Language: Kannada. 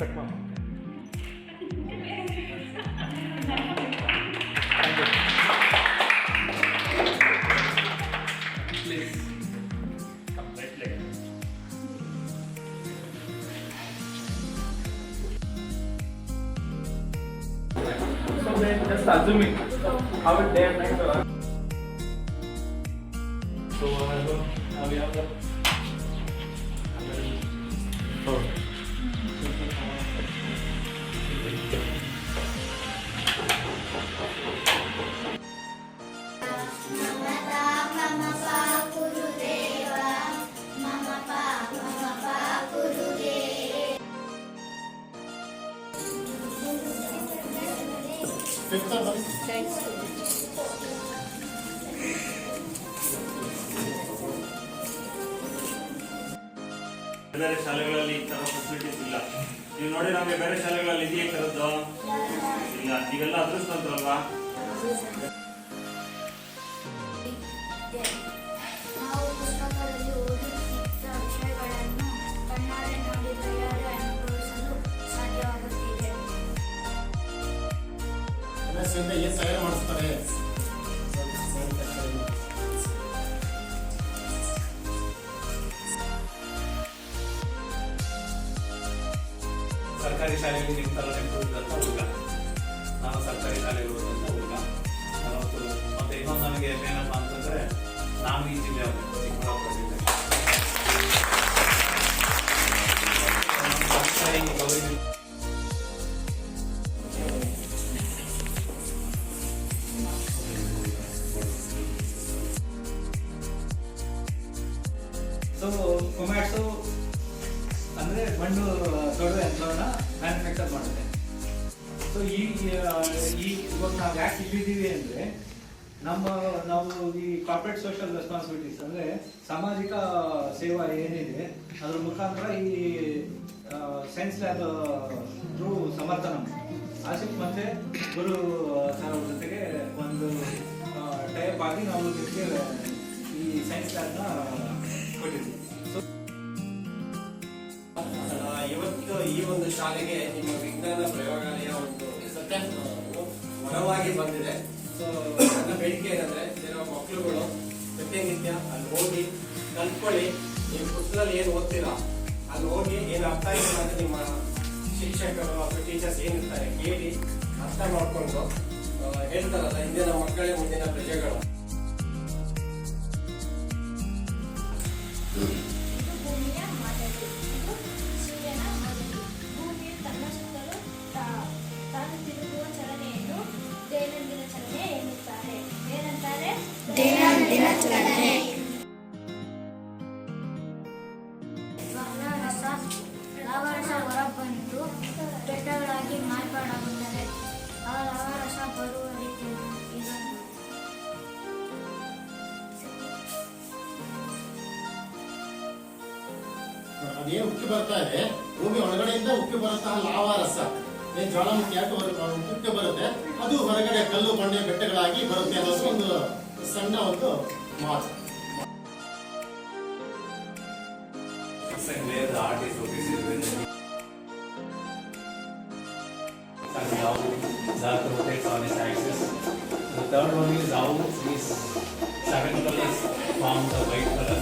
ಕಟ್ ಮಾಡಿ. Please come right leg. So then just assuming how it day and night are. So now we have the ಬೇರೆ ಶಾಲೆಗಳಲ್ಲಿ ಈ ತರ ಫೆಸಿಲಿಟೀಸ್ ಇಲ್ಲ. ನೀವು ನೋಡಿ ನಮಗೆ ಬೇರೆ ಶಾಲೆಗಳಲ್ಲಿ ಇದೆಯೇ ತರದ್ದು ಇಲ್ಲ. ನೀವೆಲ್ಲ ಅದೃಷ್ಟವಂತರಲ್ವಾ? ನಾವು ಪುಸ್ತಕದಲ್ಲಿ ಓದಿದ ವಿಷಯಗಳನ್ನು ಕಣ್ಣಾರೆ ನೋಡಿ ಕೈಯಾರೆ ಅನುಭವಿಸಲು ಸಾಧ್ಯವಾಗುತ್ತಿದೆ. ಏನು ತಯಾರು ಮಾಡಿಸ್ತಾರೆ? ಸರ್ಕಾರಿ ಶಾಲೆಯಲ್ಲಿ ನಿಮ್ಮ ಥರ ನೆನಪಿದ್ದಂಥ ಹುಡುಗ, ನಾನು ಸರ್ಕಾರಿ ಶಾಲೆಯಲ್ಲಿ ಓದಂಥ ಹುಡುಗ. ಮತ್ತೆ ಇನ್ನೊಂದು ನನಗೆ ಏನಪ್ಪ ಅಂತಂದರೆ, ನಾನು ಈ ಜಿಲ್ಲೆ ಚಿಕ್ಕಬಳ್ಳಾಪುರ ಜಿಲ್ಲೆ ಸೊ ಕೊಮ್ಯಾಟ್ಸು ಅಂದರೆ ಮಣ್ಣು ತೊಳೆದ ಯಂತ್ರವನ್ನು ಮ್ಯಾನುಫ್ಯಾಕ್ಚರ್ ಮಾಡುತ್ತೆ. ಸೊ ಇವಾಗ ನಾವು ಯಾಕೆ ಇಲ್ಲಿದ್ದೀವಿ ಅಂದರೆ ನಾವು ಈ ಕಾರ್ಪೊರೇಟ್ ಸೋಷಿಯಲ್ ರೆಸ್ಪಾನ್ಸಿಬಿಲಿಟೀಸ್ ಅಂದರೆ ಸಾಮಾಜಿಕ ಸೇವಾ ಏನಿದೆ ಅದ್ರ ಮುಖಾಂತರ ಈ science lab through Samarthanam Asif ಮತ್ತು ಗುರು ಸರ್ ಅವ್ರ ಜೊತೆಗೆ ಒಂದು ಟೈಪ್ ಆಗಿ ನಾವು ನಿಮಗೆ ಈ ಸೈನ್ಸ್ ಲ್ಯಾಬ್ನ ಕೊಟ್ಟಿದ್ದೀವಿ. ಇವತ್ತು ಈ ಒಂದು ಶಾಲೆಗೆ ನಿಮ್ಮ ವಿಜ್ಞಾನ ಪ್ರಯೋಗಾಲಯ ಒಂದು ವರವಾಗಿ ಬಂದಿದೆ. ಸೊ ನನ್ನ ಬೇಡಿಕೆ ಏನಂದ್ರೆ, ಇಲ್ಲಿರೋ ಮಕ್ಕಳುಗಳು ಪ್ರತಿನಿತ್ಯ ಅಲ್ಲಿ ಹೋಗಿ ಕಲ್ತ್ಕೊಳ್ಳಿ. ನೀವು ಪುಸ್ತಕದಲ್ಲಿ ಏನು ಓದ್ತೀರಾ ಅಲ್ಲಿ ಹೋಗಿ ಏನು ಅರ್ಥ ಆಗಿಲ್ಲ ಅಂದ್ರೆ ನಿಮ್ಮ ಶಿಕ್ಷಕರು ಅಥವಾ ಟೀಚರ್ಸ್ ಏನಿರ್ತಾರೆ ಕೇಳಿ ಅರ್ಥ ಮಾಡ್ಕೊಂಡು ಹೇಳ್ತಾರಲ್ಲ, ಇಂದಿನ ಮಕ್ಕಳೇ ಮುಂದಿನ ಪ್ರಜೆಗಳು. ಭೂಮಿಯ ಮಾದರಿ, ಇದು ಸೂರ್ಯನ ಮಾದರಿ. ಭೂಮಿಯು ತನ್ನ ಸುತ್ತಲೂ ತಾನು ತಿರುಗುವ ಚಲನೆಯನ್ನು ದೈನಂದಿನ ಚಲನೆ ಎನ್ನುತ್ತಾರೆ. ಏನಂತಾರೆ? ದೈನಂದಿನ ಚಲನೆ. ಲಾವಾರಸ ಹೊರಬಂದು ಬೆಟ್ಟಗಳಾಗಿ ಮಾರ್ಪಾಡಾಗುತ್ತದೆ. ಆ ಲಾವಾರಸ ಬರುವ ರೀತಿ ಇದನ್ನು ಅದೇನು ಉಕ್ಕಿ ಬರ್ತಾ ಇದೆ, ಭೂಮಿ ಒಳಗಡೆಯಿಂದ ಉಕ್ಕಿ ಬರುತ್ತಾ ಲಾವಾರಸ ಏನ್ ಜ್ವಾಲಾಮುಖಿ ಯಾಕೆ ಉಕ್ಕಿ ಬರುತ್ತೆ, ಅದು ಹೊರಗಡೆ ಕಲ್ಲು ಬಂಡೆ ಬೆಟ್ಟಗಳಾಗಿ ಬರುತ್ತೆ ಅನ್ನೋದು ಒಂದು ಸಣ್ಣ ಒಂದು ಮಾತು. The art is located within and how the earth rotates on its axis. The third one is how these 7 colors form the white color.